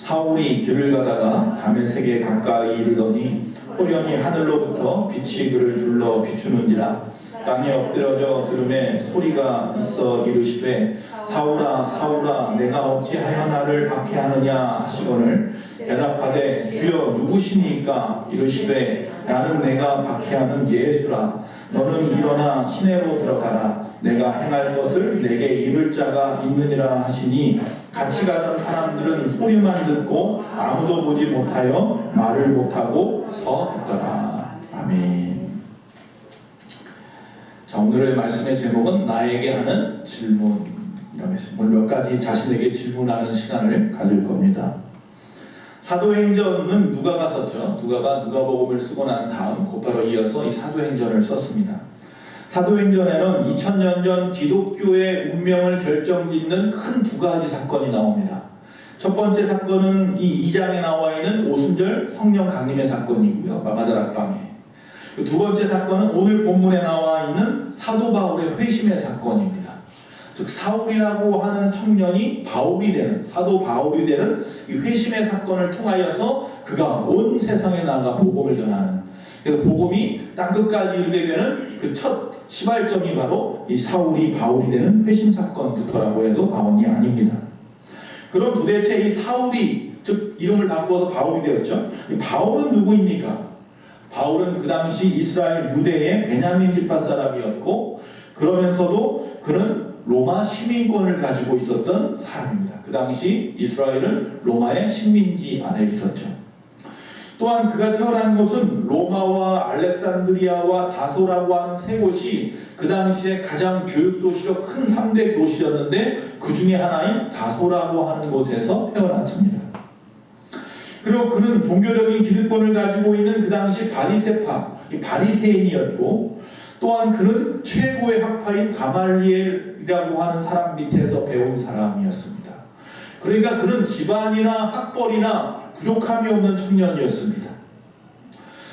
사울이 길을 가다가 다메섹에 가까이 이르더니 호련히 하늘로부터 빛이 그를 둘러 비추는지라. 땅에 엎드려져 들음에 소리가 있어 이르시되 사울아 사울아 내가 어찌하여 나를 박해하느냐 하시거늘 대답하되 주여 누구시니까? 이르시되 나는 내가 박해하는 예수라. 너는 일어나 시내로 들어가라. 내가 행할 것을 내게 이를 자가 있느니라 하시니 같이 가던 사람들은 소리만 듣고 아무도 보지 못하여 말을 못하고 서 있더라. 아멘. 자, 오늘의 말씀의 제목은 나에게 하는 질문이라고 했습니다. 오늘 몇 가지 자신에게 질문하는 시간을 가질 겁니다. 사도행전은 누가가 썼죠. 누가가 누가복음을 쓰고 난 다음 곧바로 이어서 이 사도행전을 썼습니다. 사도행전에는 2000년 전 기독교의 운명을 결정짓는 큰 두 가지 사건이 나옵니다. 첫 번째 사건은 이 2장에 나와 있는 오순절 성령 강림의 사건이고요. 마가다락방에. 두 번째 사건은 오늘 본문에 나와 있는 사도 바울의 회심의 사건입니다. 즉 사울이라고 하는 청년이 바울이 되는, 사도 바울이 되는 이 회심의 사건을 통하여서 그가 온 세상에 나가 복음을 전하는, 그래서 복음이 땅끝까지 이르게 되는 그 첫 시발점이 바로 이 사울이 바울이 되는 회심 사건부터라고 해도 과언이 아닙니다. 그럼 도대체 이 사울이, 즉 이름을 바꾸어서 바울이 되었죠. 이 바울은 누구입니까? 바울은 그 당시 이스라엘 유대의 베냐민 지파 사람이었고, 그러면서도 그는 로마 시민권을 가지고 있었던 사람입니다. 그 당시 이스라엘은 로마의 식민지 안에 있었죠. 또한 그가 태어난 곳은 로마와 알렉산드리아와 다소라고 하는 세 곳이 그 당시에 가장 교육도시로 큰 3대 도시였는데 그 중에 하나인 다소라고 하는 곳에서 태어났습니다. 그리고 그는 종교적인 기득권을 가지고 있는 그 당시 바리새파, 바리새인이었고, 또한 그는 최고의 학파인 가말리엘이라고 하는 사람 밑에서 배운 사람이었습니다. 그러니까 그는 집안이나 학벌이나 부족함이 없는 청년이었습니다.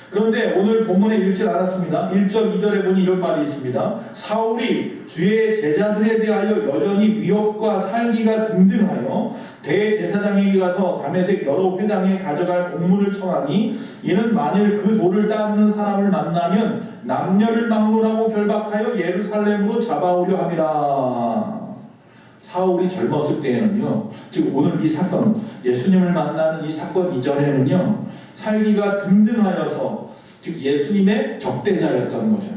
그런데 오늘 본문에 읽지 않았습니다. 1절, 2절에 보니 이런 말이 있습니다. 사울이 주의 제자들에 대하여 여전히 위협과 살기가 등등하여 대제사장에게 가서 다메섹 여러 회당에 가져갈 공문을 청하니 이는 만일 그 돌을 닦는 사람을 만나면 남녀를 막론하고 결박하여 예루살렘으로 잡아오려 함이라. 사울이 젊었을 때에는요, 즉 오늘 이 사건, 예수님을 만나는 이 사건 이전에는요, 살기가 등등하여서 즉 예수님의 적대자였던 거죠.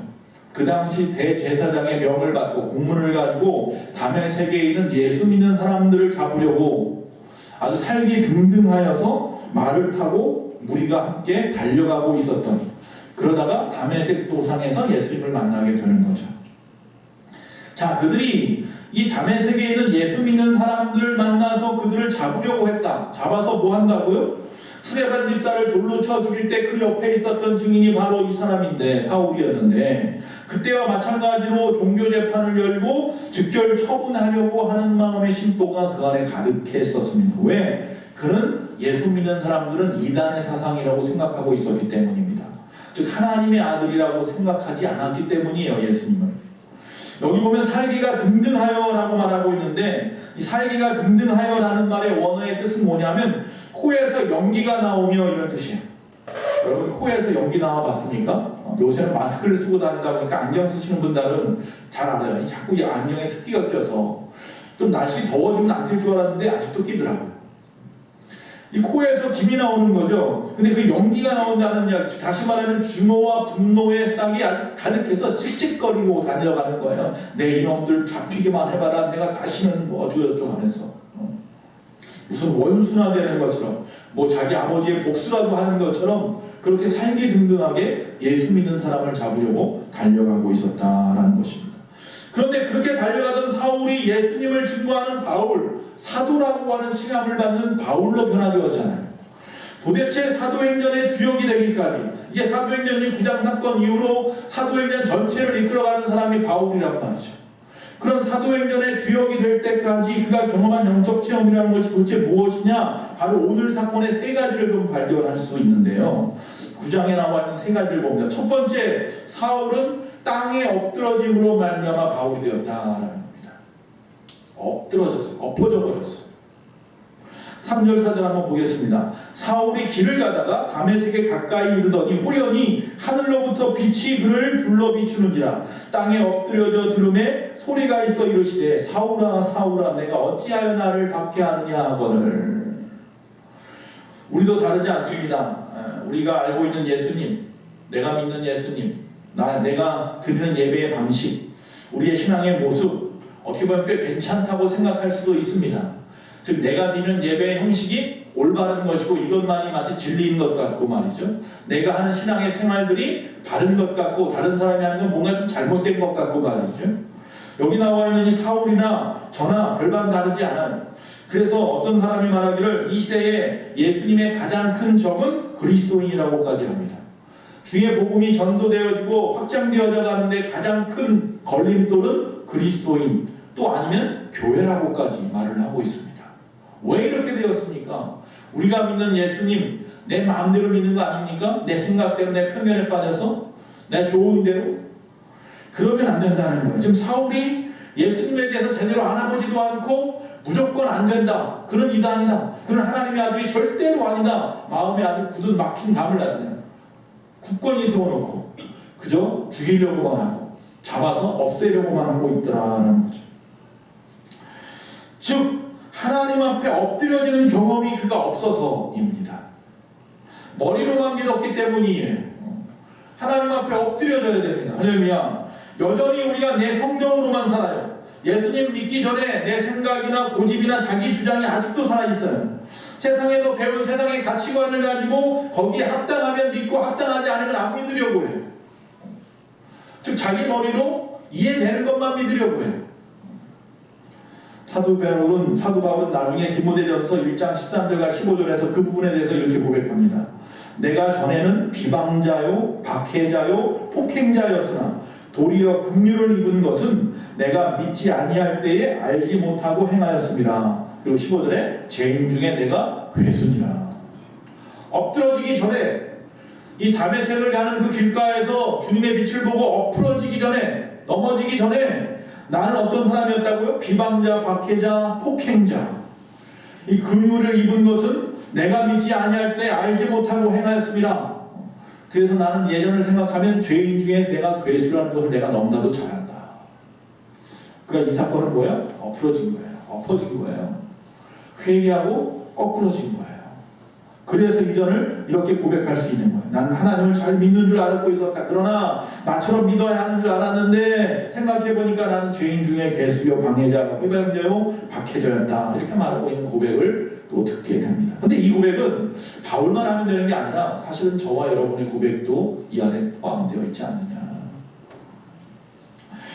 그 당시 대제사장의 명을 받고 공문을 가지고 다메섹에 있는 예수 믿는 사람들을 잡으려고 아주 살기 등등하여서 말을 타고 무리가 함께 달려가고 있었던, 그러다가 다메섹 도상에서 예수님을 만나게 되는 거죠. 자, 그들이 이 다메섹에 있는 예수 믿는 사람들을 만나서 그들을 잡으려고 했다. 잡아서 뭐 한다고요? 스데반 집사를 돌로 쳐 죽일 때 그 옆에 있었던 증인이 바로 이 사람인데, 사울이었는데, 그때와 마찬가지로 종교 재판을 열고 즉결 처분하려고 하는 마음의 심보가 그 안에 가득했었습니다. 왜? 그는 예수 믿는 사람들은 이단의 사상이라고 생각하고 있었기 때문입니다. 즉 하나님의 아들이라고 생각하지 않았기 때문이에요, 예수님을. 여기 보면 살기가 등등하여 라고 말하고 있는데, 이 살기가 등등하여 라는 말의 원어의 뜻은 뭐냐면 코에서 연기가 나오며 이런 뜻이에요. 여러분 코에서 연기 나와 봤습니까? 요새는 마스크를 쓰고 다니다 보니까 안경 쓰시는 분들은 잘 알아요. 자꾸 이 안경에 습기가 껴서 좀 날씨 더워지면 안 낄 줄 알았는데 아직도 끼더라고요. 이 코에서 김이 나오는 거죠. 근데 그 연기가 나온다는 이야기, 다시 말하면 증오와 분노의 싹이 아주 가득해서 칙칙거리고 달려가는 거예요. 내 이놈들 잡히기만 해봐라. 내가 다시는 뭐 어쩌고저쩌고 하면서 무슨 원수나 되는 것처럼, 뭐 자기 아버지의 복수라도 하는 것처럼 그렇게 살기 등등하게 예수 믿는 사람을 잡으려고 달려가고 있었다라는 것입니다. 그런데 그렇게 달려가던 사울이 예수님을 증거하는 바울, 사도라고 하는 칭함을 받는 바울로 변화되었잖아요. 도대체 사도행전의 주역이 되기까지, 이게 사도행전이 9장 사건 이후로 사도행전 전체를 이끌어가는 사람이 바울이란 말이죠. 그런 사도행전의 주역이 될 때까지 그가 경험한 영적 체험이라는 것이 도대체 무엇이냐? 바로 오늘 사건의 세 가지를 좀 발견할 수 있는데요. 9장에 나와 있는 세 가지를 봅니다. 첫 번째, 사울은 땅에 엎드러짐으로 말미암아 바울이 되었다라는 겁니다. 엎드러졌어요. 엎어져 버렸어요. 3절 4절 한번 보겠습니다. 사울이 길을 가다가 다메섹에 가까이 이르더니 호련히 하늘로부터 빛이 그를 불러 비추는지라. 땅에 엎드려져 들음에 소리가 있어 이르시되 사울아 사울아 내가 어찌하여 나를 박해하느냐 하거늘. 우리도 다르지 않습니다. 우리가 알고 있는 예수님, 내가 믿는 예수님, 내가 드리는 예배의 방식, 우리의 신앙의 모습 어떻게 보면 꽤 괜찮다고 생각할 수도 있습니다. 즉 내가 드리는 예배의 형식이 올바른 것이고 이것만이 마치 진리인 것 같고 말이죠. 내가 하는 신앙의 생활들이 바른 것 같고 다른 사람이 하는 건 뭔가 좀 잘못된 것 같고 말이죠. 여기 나와 있는 이 사울이나 저나 별반 다르지 않아요. 그래서 어떤 사람이 말하기를 이 시대에 예수님의 가장 큰 적은 그리스도인이라고까지 합니다. 주의 복음이 전도되어지고 확장되어져 가는데 가장 큰 걸림돌은 그리스도인 또 아니면 교회라고까지 말을 하고 있습니다. 왜 이렇게 되었습니까? 우리가 믿는 예수님 내 마음대로 믿는 거 아닙니까? 내 생각대로 내 편견에 빠져서 내 좋은 대로 그러면 안 된다는 거예요. 지금 사울이 예수님에 대해서 제대로 알아보지도 않고 무조건 안 된다. 그런 이단이다. 그런 하나님의 아들이 절대로 아니다. 마음에 아주 굳은 막힌 담을 놔두냐. 굳건히 세워놓고 그저 죽이려고만 하고 잡아서 없애려고만 하고 있더라는 거죠. 즉 하나님 앞에 엎드려지는 경험이 그가 없어서입니다. 머리로만 믿었기 때문이에요. 하나님 앞에 엎드려져야 됩니다. 할렐루야. 여전히 우리가 내 성경으로만 살아요. 예수님 믿기 전에 내 생각이나 고집이나 자기 주장이 아직도 살아있어요. 세상에서 배운 세상의 가치관을 가지고 거기에 합당하면 믿고 합당하지 않으면 안 믿으려고 해요. 즉 자기 머리로 이해되는 것만 믿으려고 해요. 사도 바울은 나중에 디모데전서 1장 13절과 15절에서 그 부분에 대해서 이렇게 고백합니다. 내가 전에는 비방자요 박해자요 폭행자였으나 도리어 긍휼을 입은 것은 내가 믿지 아니할 때에 알지 못하고 행하였습니다. 그리고 15절에 죄인 중에 내가 괴순이라. 엎드러지기 전에 이 다메섹을 가는 그 길가에서 주님의 빛을 보고 엎드러지기 전에 넘어지기 전에 나는 어떤 사람이었다고요? 비방자, 박해자, 폭행자. 이 긍휼을 입은 것은 내가 믿지 아니할 때 알지 못하고 행하였습니다. 그래서 나는 예전을 생각하면 죄인 중에 내가 괴수라는 것을 내가 너무나도 잘 안다. 그러니까 이 사건은 뭐야? 엎어진 거예요. 엎어진 거예요. 회개하고 엎어진 거예요. 그래서 이전을 이렇게 고백할 수 있는 거예요. 난 하나님을 잘 믿는 줄 알고 있었다. 그러나 나처럼 믿어야 하는 줄 알았는데 생각해보니까 나는 죄인 중에 괴수요 방해자요 회방자요 박해자였다. 이렇게 말하고 있는 고백을 또 듣게 됩니다. 근데 이 고백은 바울만 하면 되는 게 아니라 사실은 저와 여러분의 고백도 이 안에 포함되어 있지 않느냐.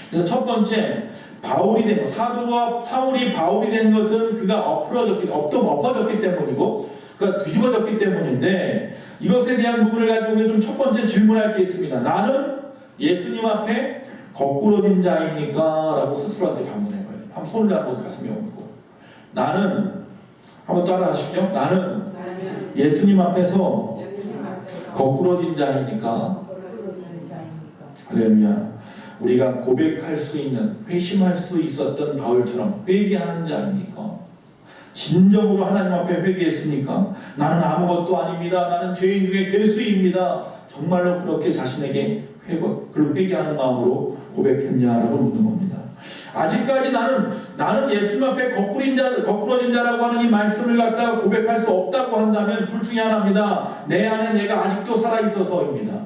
그래서 첫 번째 바울이 된 것, 사울이 바울이 된 것은 그가 엎어졌기 때문이고 그가 뒤집어졌기 때문인데 이것에 대한 부분을 가지고 좀 첫 번째 질문할 게 있습니다. 나는 예수님 앞에 거꾸러진 자입니까? 라고 스스로한테 반문해봐요. 한번 손을 한번 가슴에 얹고 나는 한번 따라 하십시오. 나는 예수님 앞에서 거꾸러진 자입니까? 할렐루야. 우리가 고백할 수 있는 회심할 수 있었던 바울처럼 회개하는 자입니까? 진정으로 하나님 앞에 회개했습니까? 나는 아무것도 아닙니다. 나는 죄인 중에 괴수입니다. 정말로 그렇게 자신에게 회개하는 마음으로 고백했냐라고 묻는 겁니다. 아직까지 나는 예수님 앞에 거꾸러진 자라고 하는 이 말씀을 갖다가 고백할 수 없다고 한다면 둘 중에 하나입니다. 내 안에 내가 아직도 살아있어서입니다.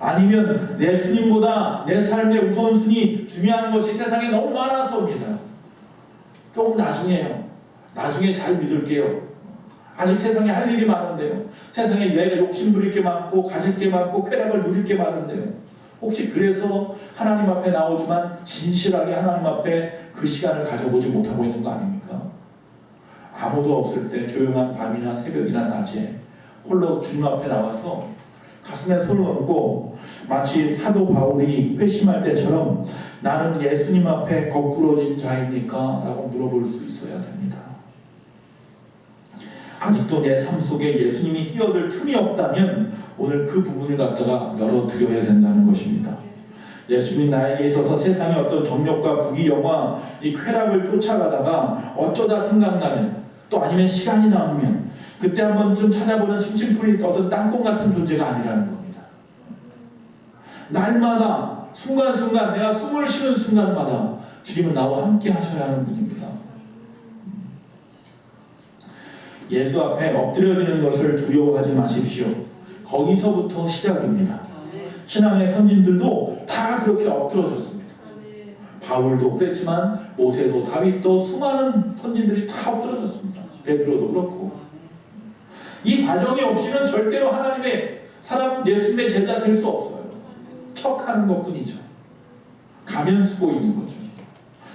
아니면 예수님보다 내 삶의 우선순위 중요한 것이 세상에 너무 많아서입니다. 조금 나중에 잘 믿을게요. 아직 세상에 할 일이 많은데요. 세상에 내가 욕심 부릴 게 많고 가질 게 많고 쾌락을 누릴 게 많은데요. 혹시 그래서 하나님 앞에 나오지만 진실하게 하나님 앞에 그 시간을 가져보지 못하고 있는 거 아닙니까? 아무도 없을 때 조용한 밤이나 새벽이나 낮에 홀로 주님 앞에 나와서 가슴에 손을 얹고 마치 사도 바울이 회심할 때처럼 나는 예수님 앞에 거꾸러진 자입니까? 라고 물어볼 수 있어야 됩니다. 아직도 내 삶 속에 예수님이 끼어들 틈이 없다면 오늘 그 부분을 갖다가 열어드려야 된다는 것입니다. 예수님이 나에게 있어서 세상의 어떤 정욕과 부귀 영화 이 쾌락을 쫓아가다가 어쩌다 생각나면 또 아니면 시간이 남으면 그때 한번 좀 찾아보는 심심풀이 어떤 땅콩 같은 존재가 아니라는 겁니다. 날마다 순간순간 내가 숨을 쉬는 순간마다 주님은 나와 함께 하셔야 하는 분입니다. 예수 앞에 엎드려지는 것을 두려워하지 마십시오. 거기서부터 시작입니다. 신앙의 선진들도 다 그렇게 엎드러졌습니다. 바울도 그랬지만 모세도 다윗도 수많은 선진들이 다 엎드러졌습니다. 베드로도 그렇고. 이 과정이 없이는 절대로 하나님의 사람, 예수님의 제자 될 수 없어요. 척하는 것뿐이죠. 가면 쓰고 있는 거죠.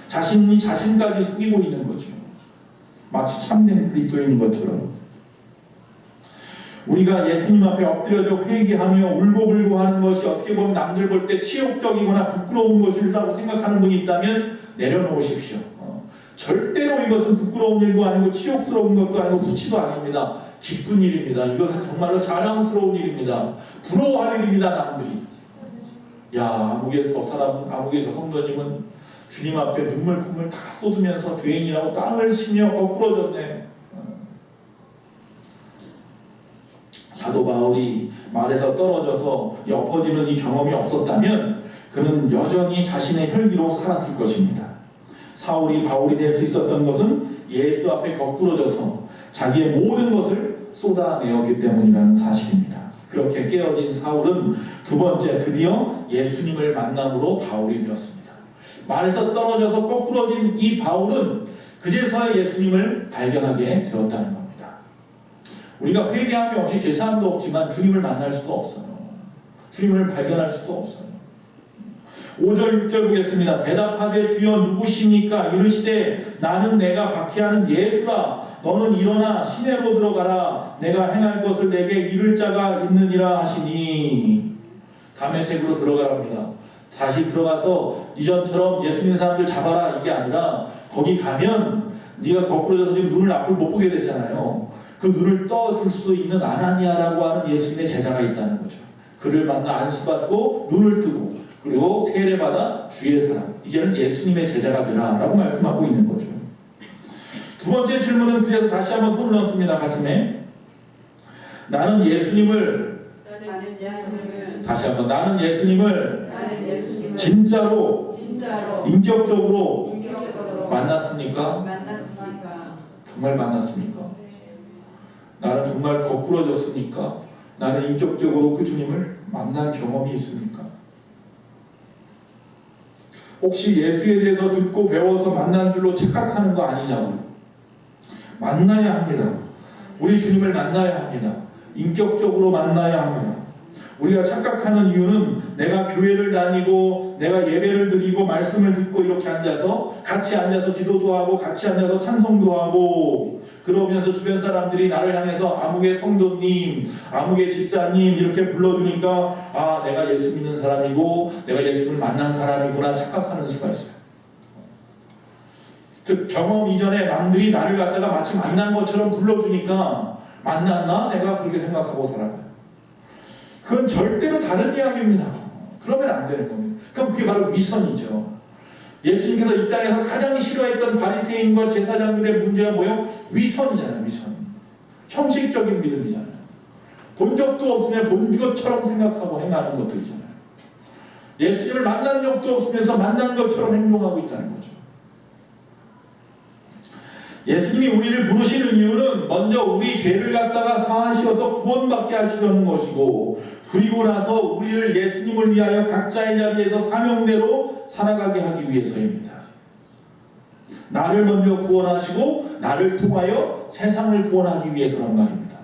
자신이 자신까지 속이고 있는 거죠. 마치 참된 그리스도인 것처럼. 우리가 예수님 앞에 엎드려져 회개하며 울고불고 하는 것이 어떻게 보면 남들 볼 때 치욕적이거나 부끄러운 것이라고 생각하는 분이 있다면 내려놓으십시오. 절대로 이것은 부끄러운 일도 아니고 치욕스러운 것도 아니고 수치도 아닙니다. 기쁜 일입니다. 이것은 정말로 자랑스러운 일입니다. 부러워할 일입니다. 남들이. 야, 아무개 저 성도님은 주님 앞에 눈물 콧물 다 쏟으면서 죄인이라고 땀을 치며 엎부러졌네. 사도 바울이 말에서 떨어져서 엎어지는 이 경험이 없었다면 그는 여전히 자신의 혈기로 살았을 것입니다. 사울이 바울이 될 수 있었던 것은 예수 앞에 거꾸러져서 자기의 모든 것을 쏟아내었기 때문이라는 사실입니다. 그렇게 깨어진 사울은 두 번째 드디어 예수님을 만남으로 바울이 되었습니다. 말에서 떨어져서 거꾸러진 이 바울은 그제서야 예수님을 발견하게 되었다는 겁니다. 우리가 회개함이 없이 죄사함도 없지만 주님을 만날 수도 없어요. 주님을 발견할 수도 없어요. 5절 6절 보겠습니다. 대답하되 주여 누구시니까? 이르시되 나는 내가 박해하는 예수라. 너는 일어나 시내로 들어가라. 내가 행할 것을 내게 이를 자가 있느니라 하시니. 다메섹으로 들어가랍니다. 다시 들어가서 이전처럼 예수 믿는 사람들 잡아라 이게 아니라 거기 가면 네가 거꾸로져서 지금 눈을 앞을 못 보게 됐잖아요. 그 눈을 떠줄 수 있는 아나니아라고 하는 예수님의 제자가 있다는 거죠. 그를 만나 안수받고 눈을 뜨고 그리고 세례받아 주의 사람, 이제는 예수님의 제자가 되라 라고 말씀하고 있는 거죠. 두 번째 질문은 그래서 다시 한번 손을 넣습니다. 가슴에. 나는 예수님을 다시 한번 나는 예수님을 진짜로 인격적으로 만났습니까? 정말 만났습니까? 나는 정말 거꾸러졌습니까? 나는 인격적으로 그 주님을 만난 경험이 있습니까? 혹시 예수에 대해서 듣고 배워서 만난 줄로 착각하는 거 아니냐고요? 만나야 합니다. 우리 주님을 만나야 합니다. 인격적으로 만나야 합니다. 우리가 착각하는 이유는 내가 교회를 다니고 내가 예배를 드리고 말씀을 듣고 이렇게 앉아서 같이 앉아서 기도도 하고 같이 앉아서 찬송도 하고 그러면서 주변 사람들이 나를 향해서 아무개 성도님, 아무개 집사님 이렇게 불러주니까 아 내가 예수 믿는 사람이고 내가 예수를 만난 사람이구나 착각하는 수가 있어요. 즉 경험 이전에 남들이 나를 갖다가 마치 만난 것처럼 불러주니까 만났나? 내가 그렇게 생각하고 살아가요. 그건 절대로 다른 이야기입니다. 그러면 안 되는 겁니다. 그럼 그게 바로 위선이죠. 예수님께서 이 땅에서 가장 싫어했던 바리새인과 제사장들의 문제가 뭐예요? 위선이잖아요. 위선. 형식적인 믿음이잖아요. 본 적도 없으면 본 것처럼 생각하고 행하는 것들이잖아요. 예수님을 만난 적도 없으면서 만난 것처럼 행동하고 있다는 거죠. 예수님이 우리를 부르시는 이유는 먼저 우리 죄를 갖다가 사하시어서 구원받게 하시려는 것이고 그리고 나서 우리를 예수님을 위하여 각자의 자리에서 사명대로 살아가게 하기 위해서입니다. 나를 먼저 구원하시고 나를 통하여 세상을 구원하기 위해서란 말입니다.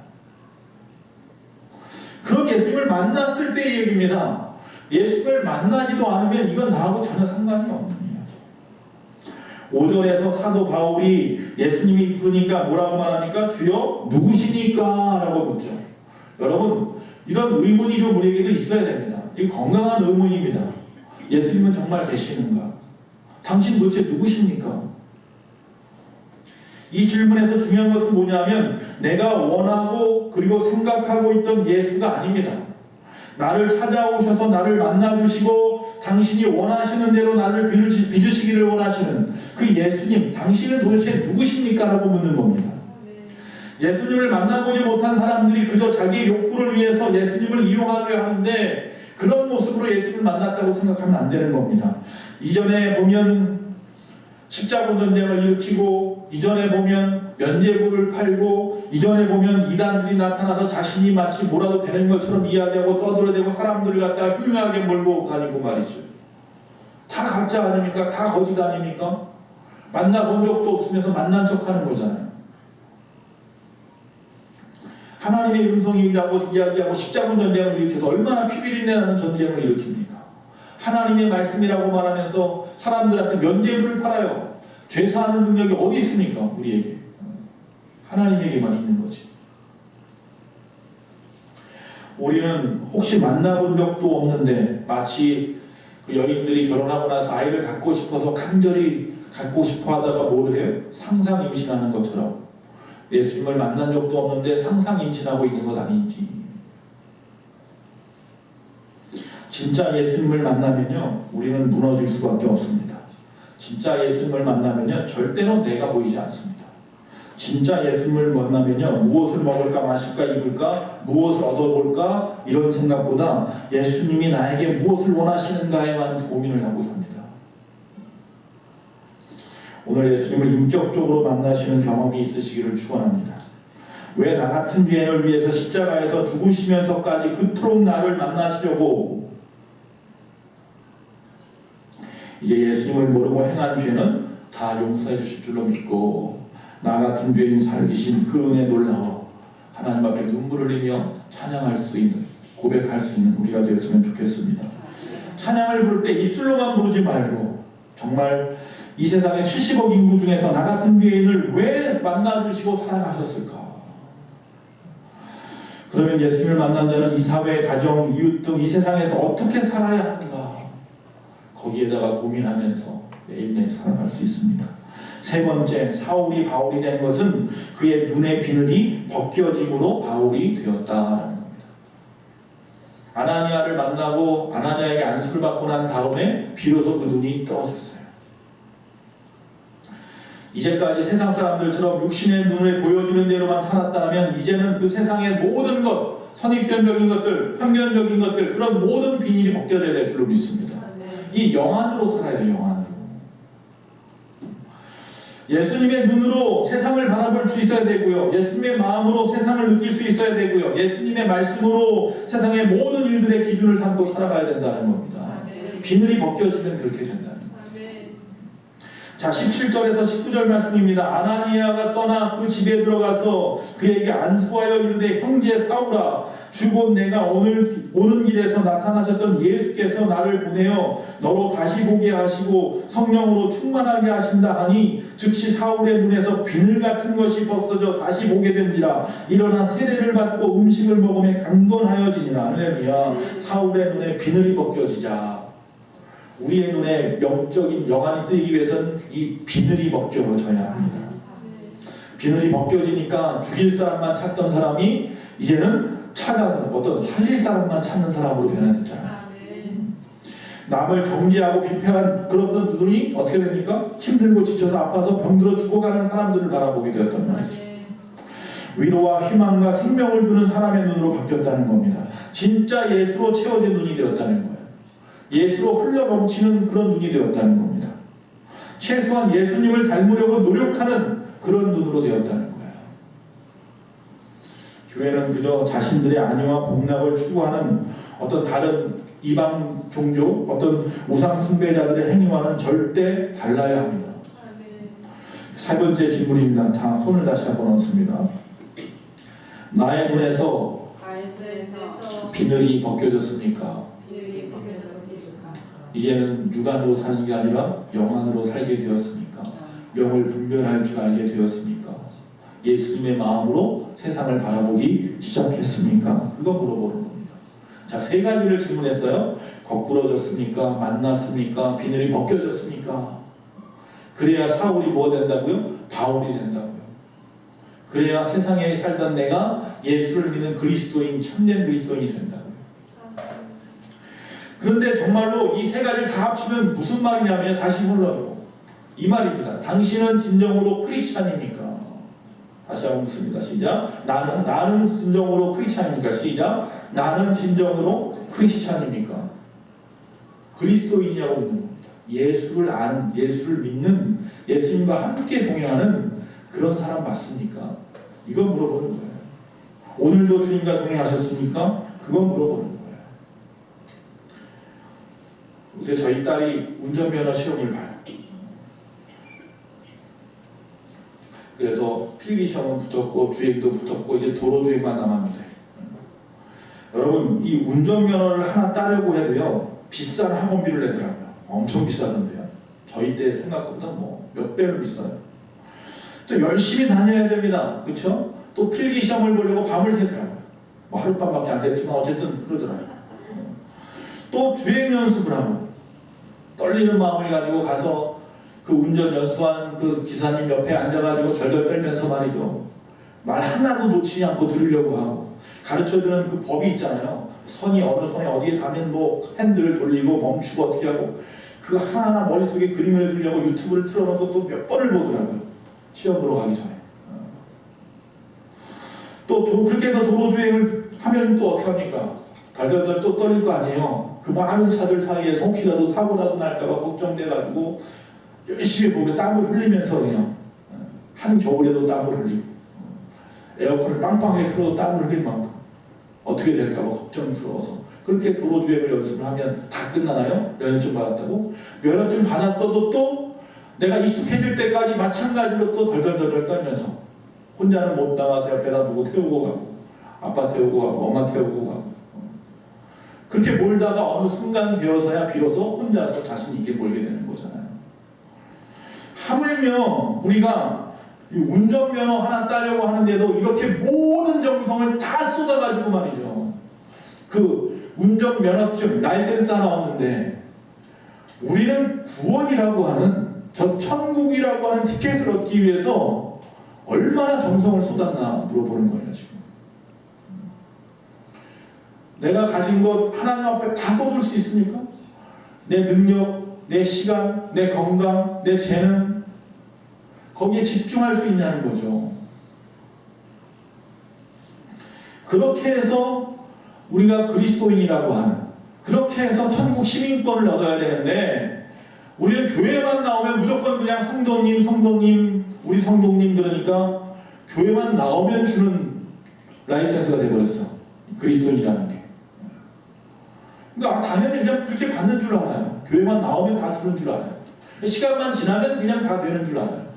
그런 예수님을 만났을 때의 얘기입니다. 예수님을 만나지도 않으면 이건 나하고 전혀 상관이 없는 이야기. 5절에서 사도 바울이 예수님이 부르니까 뭐라고 말합니까? 주여 누구시니까? 라고 묻죠. 여러분 이런 의문이 좀 우리에게도 있어야 됩니다. 이 건강한 의문입니다. 예수님은 정말 계시는가? 당신 도대체 누구십니까? 이 질문에서 중요한 것은 뭐냐면 내가 원하고 그리고 생각하고 있던 예수가 아닙니다. 나를 찾아오셔서 나를 만나주시고 당신이 원하시는 대로 나를 빚으시기를 원하시는 그 예수님, 당신은 도대체 누구십니까? 라고 묻는 겁니다. 예수님을 만나보지 못한 사람들이 그저 자기의 욕구를 위해서 예수님을 이용하려 하는데 그런 모습으로 예수님을 만났다고 생각하면 안 되는 겁니다. 이전에 보면 십자군 전쟁을 일으키고, 이전에 보면 면죄부를 팔고, 이전에 보면 이단들이 나타나서 자신이 마치 뭐라도 되는 것처럼 이야기하고 떠들어대고 사람들을 갖다가 흉하게 몰고 다니고 말이죠. 다 가짜 아닙니까? 다 거짓 아닙니까? 만나본 적도 없으면서 만난 척하는 거잖아요. 하나님의 음성이라고 이야기하고 십자군 전쟁을 일으켜서 얼마나 피비린내 나는 전쟁을 일으킵니까? 하나님의 말씀이라고 말하면서 사람들한테 면죄부를 팔아요. 죄 사하는 능력이 어디 있습니까? 우리에게. 하나님에게만 있는 거지. 우리는 혹시 만나본 적도 없는데 마치 그 여인들이 결혼하고 나서 아이를 갖고 싶어서 간절히 갖고 싶어 하다가 뭘 해요? 상상 임신하는 것처럼 예수님을 만난 적도 없는데 상상 임신하고 있는 것 아닌지. 진짜 예수님을 만나면요, 우리는 무너질 수밖에 없습니다. 진짜 예수님을 만나면요, 절대로 내가 보이지 않습니다. 진짜 예수님을 만나면요, 무엇을 먹을까 마실까 입을까 무엇을 얻어볼까 이런 생각보다 예수님이 나에게 무엇을 원하시는가에만 고민을 하고 삽니다. 오늘 예수님을 인격적으로 만나시는 경험이 있으시기를 축원합니다. 왜 나 같은 죄인을 위해서 십자가에서 죽으시면서까지 그토록 나를 만나시려고. 이제 예수님을 모르고 행한 죄는 다 용서해 주실 줄로 믿고 나 같은 죄인 살리신 그 은혜 놀라워 하나님 앞에 눈물을 흘리며 찬양할 수 있는, 고백할 수 있는 우리가 되었으면 좋겠습니다. 찬양을 부를 때 입술로만 부르지 말고 정말 이 세상의 70억 인구 중에서 나 같은 죄인을 왜 만나주시고 사랑하셨을까? 그러면 예수님을 만난 자는 이 사회, 가정, 이웃 등 이 세상에서 어떻게 살아야 하는가? 거기에다가 고민하면서 매일매일 살아갈 수 있습니다. 세 번째, 사울이 바울이 된 것은 그의 눈의 비늘이 벗겨짐으로 바울이 되었다라는 겁니다. 아나니아를 만나고 아나니아에게 안수를 받고 난 다음에 비로소 그 눈이 떠졌어요. 이제까지 세상 사람들처럼 육신의 눈을 보여주는 대로만 살았다면 이제는 그 세상의 모든 것, 선입견적인 것들, 편견적인 것들, 그런 모든 비닐이 벗겨져야 될 줄로 믿습니다. 이 영안으로 살아야 돼요. 영안으로. 예수님의 눈으로 세상을 바라볼 수 있어야 되고요. 예수님의 마음으로 세상을 느낄 수 있어야 되고요. 예수님의 말씀으로 세상의 모든 일들의 기준을 삼고 살아가야 된다는 겁니다. 비늘이 벗겨지면 그렇게 된다는 겁니다. 자, 17절에서 19절 말씀입니다. 아나니아가 떠나 그 집에 들어가서 그에게 안수하여 이르되 형제 사울아 주곧 내가 오는 길에서 나타나셨던 예수께서 나를 보내어 너로 다시 보게 하시고 성령으로 충만하게 하신다 하니 즉시 사울의 눈에서 비늘 같은 것이 벗어져 다시 보게 된지라. 일어나 세례를 받고 음식을 먹으며 강건하여지니라. 할렐루야. 사울의 눈에 비늘이 벗겨지자. 우리의 눈에 영적인 영안이 뜨기 위해서는 이 비늘이 벗겨져야 합니다. 비늘이 벗겨지니까 죽일 사람만 찾던 사람이 이제는 찾아서 어떤 살릴 사람만 찾는 사람으로 변화됐잖아요. 남을 정죄하고 비패한 그런 눈이 어떻게 됩니까? 힘들고 지쳐서 아파서 병들어 죽어가는 사람들을 바라보게 되었단 말이죠. 위로와 희망과 생명을 주는 사람의 눈으로 바뀌었다는 겁니다. 진짜 예수로 채워진 눈이 되었다는 거예요. 예수로 흘러넘치는 그런 눈이 되었다는 겁니다. 최소한 예수님을 닮으려고 노력하는 그런 눈으로 되었다는 거예요. 교회는 그저 자신들의 안위와 복락을 추구하는 어떤 다른 이방 종교, 어떤 우상 숭배자들의 행위와는 절대 달라야 합니다. 세 번째 질문입니다. 다 손을 다시 한번 얹습니다. 나의 눈에서 비늘이 벗겨졌습니까? 이제는 육안으로 사는 게 아니라 영안으로 살게 되었습니까? 명을 분별할 줄 알게 되었습니까? 예수님의 마음으로 세상을 바라보기 시작했습니까? 그거 물어보는 겁니다. 자, 세 가지를 질문했어요. 거꾸러졌습니까? 만났습니까? 비늘이 벗겨졌습니까? 그래야 사울이 뭐 된다고요? 바울이 된다고요. 그래야 세상에 살던 내가 예수를 믿는 그리스도인, 참된 그리스도인이 된다고요. 그런데 정말로 이 세 가지를 다 합치면 무슨 말이냐면 다시 불러줘. 이 말입니다. 당신은 진정으로 크리스찬입니까? 다시 한번 묻습니다. 시작. 나는 진정으로 크리스찬입니까? 시작. 나는 진정으로 크리스찬입니까? 그리스도인이라고 묻는 겁니다. 예수를 아는, 예수를 믿는, 예수님과 함께 동행하는 그런 사람 맞습니까? 이거 물어보는 거예요. 오늘도 주님과 동행하셨습니까? 그거 물어보는 거예요. 요새 저희 딸이 운전면허 시험을 봐요. 그래서 필기시험은 붙었고 주행도 붙었고 이제 도로주행만 남았는데, 여러분 이 운전면허를 하나 따려고 해도요 비싼 학원비를 내더라고요. 엄청 비싸던데요. 저희 때 생각보다 뭐 몇 배는 비싸요. 또 열심히 다녀야 됩니다. 그렇죠? 또 필기시험을 보려고 밤을 새더라고요. 뭐 하룻밤밖에 안 샜지만 어쨌든 그러더라고요. 또 주행 연습을 하고 떨리는 마음을 가지고 가서 그 운전 연수한 그 기사님 옆에 앉아가지고 덜덜 떨면서 말이죠. 말 하나도 놓치지 않고 들으려고 하고, 가르쳐주는 그 법이 있잖아요. 선이 어느 선에 어디에 닿으면 뭐 핸들을 돌리고 멈추고 어떻게 하고, 그거 하나하나 머릿속에 그림을 그리려고 유튜브를 틀어놓고 또 몇 번을 보더라고요. 시험 보러 가기 전에. 또 그렇게 해서 도로주행을 하면 또 어떻게 합니까? 덜덜덜 또 떨릴 거 아니에요. 그 많은 차들 사이에서 혹시라도 사고라도 날까봐 걱정돼가지고 열심히 보면 땀을 흘리면서 그냥 한겨울에도 땀을 흘리고 에어컨을 빵빵하게 틀어도 땀을 흘릴 만큼 어떻게 될까봐 걱정스러워서 그렇게 도로주행을 연습을 하면 다 끝나나요? 면허증 받았다고? 면허증 받았어도 또 내가 익숙해질 때까지 마찬가지로 또 덜덜덜 떨면서 혼자는 못 나가서 옆에다 누구 태우고 가고 아빠 태우고 가고 엄마 태우고 가고 그렇게 몰다가 어느 순간 되어서야 비로소 혼자서 자신 있게 몰게 되는 거잖아요. 하물며 우리가 운전면허 하나 따려고 하는데도 이렇게 모든 정성을 다 쏟아가지고 말이죠. 그 운전면허증, 라이센스 하나 얻는데 우리는 구원이라고 하는 저 천국이라고 하는 티켓을 얻기 위해서 얼마나 정성을 쏟았나 물어보는 거예요. 지금 내가 가진 것 하나님 앞에 다 쏟을 수 있습니까? 내 능력, 내 시간, 내 건강, 내 재능 거기에 집중할 수 있냐는 거죠. 그렇게 해서 우리가 그리스도인이라고 하는, 그렇게 해서 천국 시민권을 얻어야 되는데 우리는 교회만 나오면 무조건 그냥 성도님, 우리 성도님 그러니까 교회만 나오면 주는 라이센스가 돼버렸어. 그리스도인이라는 게. 그러니까 당연히 그냥 그렇게 받는 줄 알아요. 교회만 나오면 다 주는 줄 알아요. 시간만 지나면 그냥 다 되는 줄 알아요.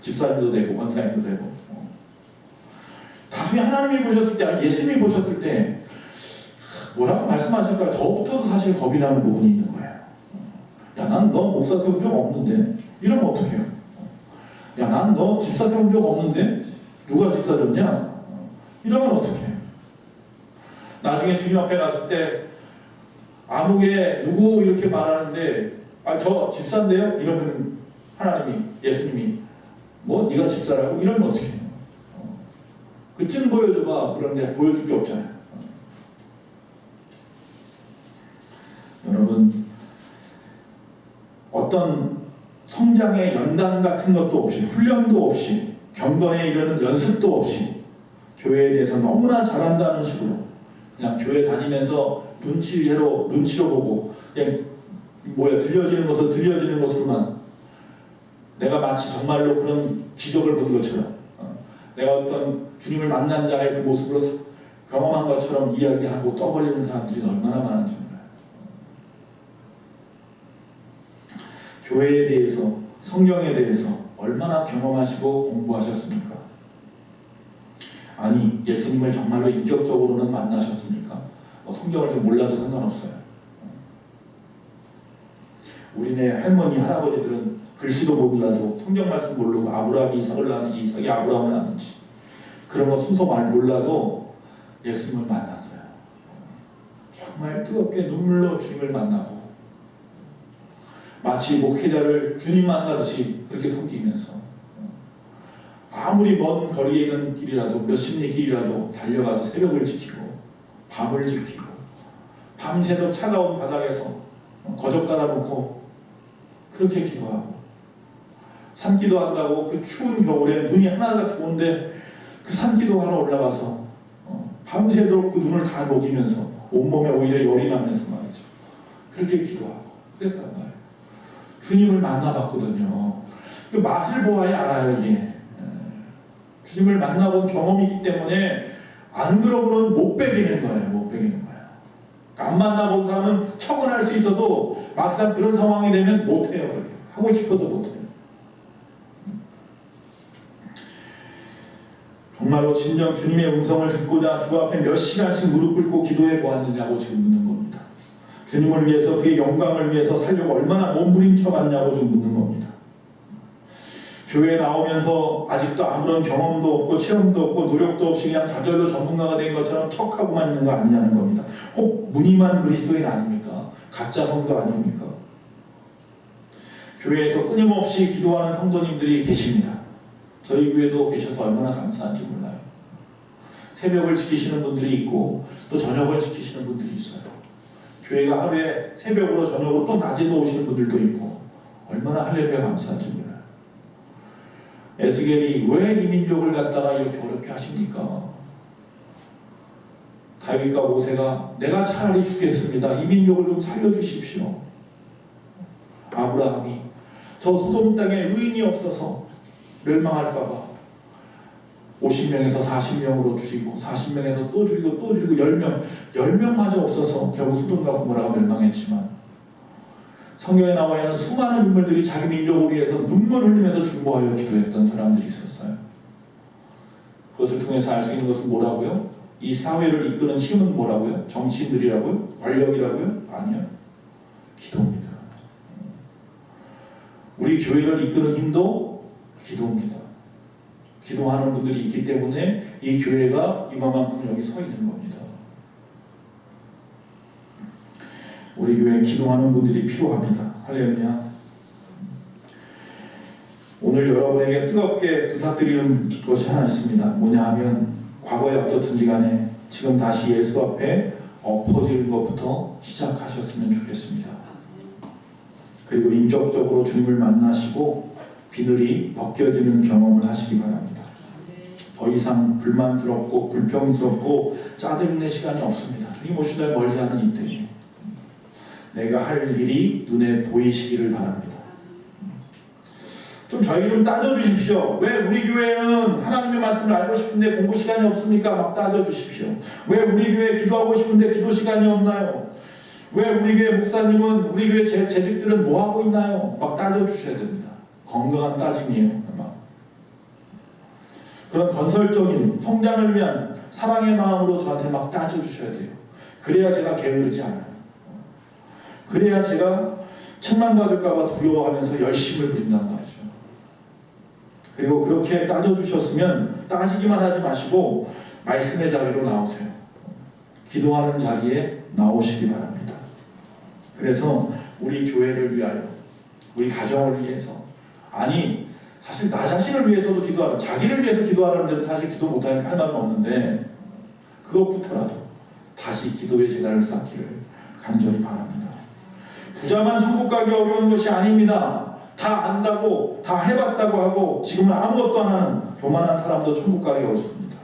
집사님도 되고 권사님도 되고. 나중에 하나님이 보셨을 때, 예수님이 보셨을 때 뭐라고 말씀하실까? 저부터도 사실 겁이 나는 부분이 있는 거예요. 야, 난 너 목사 세운 적 없는데 이러면 어떡해요? 야, 난 너 집사 세운 적 없는데 누가 집사 줬냐? 이러면 어떡해? 나중에 주님 앞에 갔을 때 아무개 누구 이렇게 말하는데 저 집사인데요? 이러면 하나님이, 예수님이 뭐 네가 집사라고? 이러면 어떡해? 그 증 보여줘봐. 그런데 보여줄 게 없잖아요. 여러분, 어떤 성장의 연단 같은 것도 없이, 훈련도 없이, 경건에 이르는 연습도 없이 교회에 대해서 너무나 잘한다는 식으로 그냥 교회 다니면서 눈치로 보고 그냥 들려지는 것으로만 내가 마치 정말로 그런 기적을 본 것처럼 내가 어떤 주님을 만난 자의 그 모습으로 경험한 것처럼 이야기하고 떠벌리는 사람들이 얼마나 많은지 몰라요. 교회에 대해서, 성경에 대해서 얼마나 경험하시고 공부하셨습니까? 아니, 예수님을 정말로 인격적으로는 만나셨습니까? 성경을 좀 몰라도 상관없어요. 우리네 할머니, 할아버지들은 글씨도 몰라도 성경 말씀 모르고 아브라함이 이삭을 낳았는지 이삭이 아브라함을 낳았는지 그런 거 순서 말 몰라도 예수님을 만났어요. 정말 뜨겁게 눈물로 주님을 만나고 마치 목회자를 주님 만나듯이 그렇게 섬기면서 아무리 먼 거리에 있는 길이라도 몇십 리 길이라도 달려가서 새벽을 지키고 밤을 지키고 밤새도록 차가운 바닥에서 거적 깔아놓고 그렇게 기도하고 산기도 한다고 그 추운 겨울에 눈이 하나같이 오는데 그 산기도하러 올라가서 밤새도록 그 눈을 다 녹이면서 온몸에 오히려 열이 나면서 말이죠. 그렇게 기도하고 그랬단 말이에요. 주님을 만나봤거든요. 그 맛을 보아야 알아요. 이게 주님을 만나본 경험이 있기 때문에 안 그러고는 못 배기는 거예요. 못 배기는 거예요. 그러니까 안 만나본 사람은 척은 할 수 있어도 막상 그런 상황이 되면 못해요. 그렇게 하고 싶어도 못해요. 정말로 진정 주님의 음성을 듣고자 주 앞에 몇 시간씩 무릎 꿇고 기도해 보았느냐고 지금 묻는 겁니다. 주님을 위해서 그의 영광을 위해서 살려고 얼마나 몸부림쳐 봤냐고 지금 묻는 겁니다. 교회에 나오면서 아직도 아무런 경험도 없고 체험도 없고 노력도 없이 그냥 저절로 전문가가 된 것처럼 척하고만 있는 거 아니냐는 겁니다. 혹 무늬만 그리스도인 아닙니까? 가짜 성도 아닙니까? 교회에서 끊임없이 기도하는 성도님들이 계십니다. 저희 교회도 계셔서 얼마나 감사한지 몰라요. 새벽을 지키시는 분들이 있고 또 저녁을 지키시는 분들이 있어요. 교회가 하루에 새벽으로 저녁으로 또 낮에도 오시는 분들도 있고 얼마나 할렐루야 감사한지 몰라요. 에스겔이 왜 이 민족을 갖다가 이렇게 어렵게 하십니까? 다윗과 모세가 내가 차라리 죽겠습니다. 이 민족을 좀 살려주십시오. 아브라함이 저 소돔 땅에 의인이 없어서 멸망할까봐 50명에서 40명으로 줄이고 40명에서 또 줄이고 또 줄이고 10명마저 없어서 결국 소돔과 고모라가 멸망했지만 성경에 나와 있는 수많은 인물들이 자기 민족을 위해서 눈물 흘리면서 중보하여 기도했던 사람들이 있었어요. 그것을 통해서 알 수 있는 것은 뭐라고요? 이 사회를 이끄는 힘은 뭐라고요? 정치인들이라고요? 권력이라고요? 아니요. 기도입니다. 우리 교회를 이끄는 힘도 기도입니다. 기도하는 분들이 있기 때문에 이 교회가 이만큼 여기 서 있는 겁니다. 우리 교회에 기도하는 분들이 필요합니다. 할렐루야. 오늘 여러분에게 뜨겁게 부탁드리는 것이 하나 있습니다. 뭐냐 하면 과거에 어떻든지 간에 지금 다시 예수 앞에 엎어지는 것부터 시작하셨으면 좋겠습니다. 그리고 인격적으로 주님을 만나시고 비늘이 벗겨지는 경험을 하시기 바랍니다. 더 이상 불만스럽고 불평스럽고 짜증낼 시간이 없습니다. 주님 오실 날 멀지 않은 이때에 내가 할 일이 눈에 보이시기를 바랍니다. 좀 저희 좀 따져주십시오. 왜 우리 교회는 하나님의 말씀을 알고 싶은데 공부 시간이 없습니까? 막 따져주십시오. 왜 우리 교회 기도하고 싶은데 기도 시간이 없나요? 왜 우리 교회 목사님은 우리 교회 재직들은 뭐 하고 있나요? 막 따져주셔야 됩니다. 건강한 따짐이에요. 아마. 그런 건설적인 성장을 위한 사랑의 마음으로 저한테 막 따져주셔야 돼요. 그래야 제가 게으르지 않아요. 그래야 제가 책망받을까봐 두려워하면서 열심을 부린단 말이죠. 그리고 그렇게 따져주셨으면 따지기만 하지 마시고 말씀의 자리로 나오세요. 기도하는 자리에 나오시기 바랍니다. 그래서 우리 교회를 위하여, 우리 가정을 위해서, 아니 사실 나 자신을 위해서도 기도하라, 자기를 위해서 기도하라는데도 사실 기도 못하니까 할 말은 없는데 그것부터라도 다시 기도의 제단을 쌓기를 간절히 바랍니다. 부자만 천국 가기 어려운 것이 아닙니다. 다 안다고 다 해봤다고 하고 지금은 아무것도 안 하는 교만한 사람도 천국 가기 어렵습니다.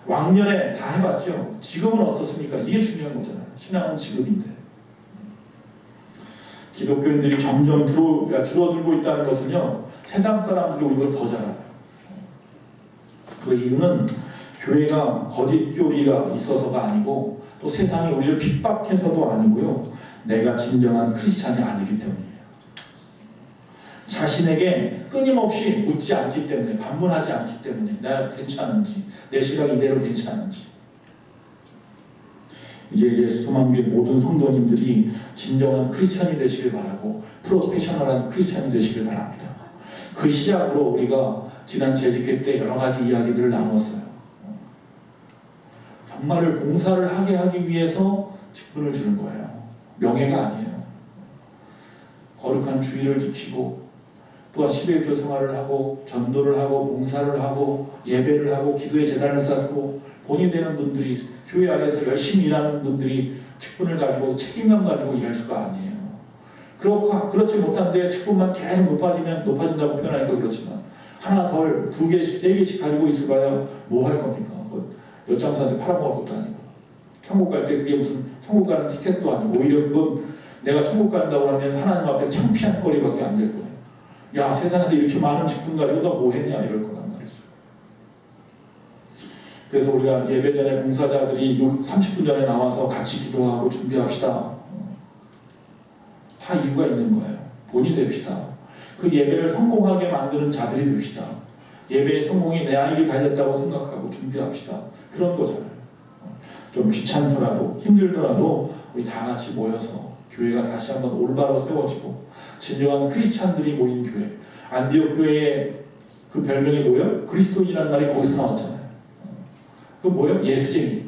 왕년에 다 해봤죠. 지금은 어떻습니까? 이게 중요한 거잖아요. 신앙은 지금인데. 기독교인들이 점점 줄어들고 있다는 것은요, 세상 사람들이 우리보다 더 잘알아요. 그 이유는 교회가 거짓 교리가 있어서가 아니고 또 세상이 우리를 핍박해서도 아니고요, 내가 진정한 크리스찬이 아니기 때문이에요. 자신에게 끊임없이 묻지 않기 때문에, 반문하지 않기 때문에 내가 괜찮은지, 내 시각 이대로 괜찮은지. 이제 예수 수망교회 모든 성도님들이 진정한 크리스찬이 되시길 바라고 프로페셔널한 크리스찬이 되시길 바랍니다. 그 시작으로 우리가 지난 재직회 때 여러 가지 이야기들을 나눴어요. 정말을 봉사를 하기 위해서 직분을 주는 거예요. 명예가 아니에요. 거룩한 주의를 지키고 또한 11조 생활을 하고 전도를 하고 봉사를 하고 예배를 하고 기도의 제단을 쌓고 본이 되는 분들이, 교회 안에서 열심히 일하는 분들이 직분을 가지고 책임감 가지고 일할 수가 아니에요. 그렇지 못한데 직분만 계속 높아진다고 표현하니까 그렇지만 하나 덜, 2개씩, 3개씩 가지고 있어봐야 뭐 할 겁니까? 엿장수한테 팔아먹을 것도 아니고. 천국 갈 때 그게 무슨 천국 가는 티켓도 아니고, 오히려 그건 내가 천국 간다고 하면 하나님 앞에 창피한 거리밖에 안 될 거예요. 야, 세상에서 이렇게 많은 직분 가지고 너 뭐 했냐 이럴 거란 말이죠. 그래서 우리가 예배 전에 봉사자들이 30분 전에 나와서 같이 기도하고 준비합시다. 다 이유가 있는 거예요. 본이 됩시다. 그 예배를 성공하게 만드는 자들이 됩시다. 예배의 성공이 내 아이에게 달렸다고 생각하고 준비합시다. 그런 거잖아요. 좀 귀찮더라도 힘들더라도 우리 다 같이 모여서 교회가 다시 한번 올바로 세워지고 진정한 크리스찬들이 모인 교회. 안디옥 교회의 그 별명이 뭐예요? 그리스도인이라는 말이 거기서 나왔잖아요. 그 뭐예요? 예수쟁이.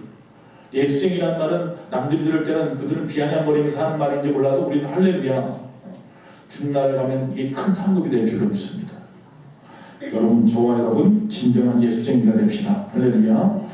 예수쟁이라는 말은 남들이 들을 때는 그들은 비아냥거리면서 하는 말인지 몰라도 우리는 할렐루야. 주님나라에 가면 이게 큰 상급이 될 줄로 믿습니다. 여러분, 저와 여러분 진정한 예수쟁이가 됩시다. 할렐루야.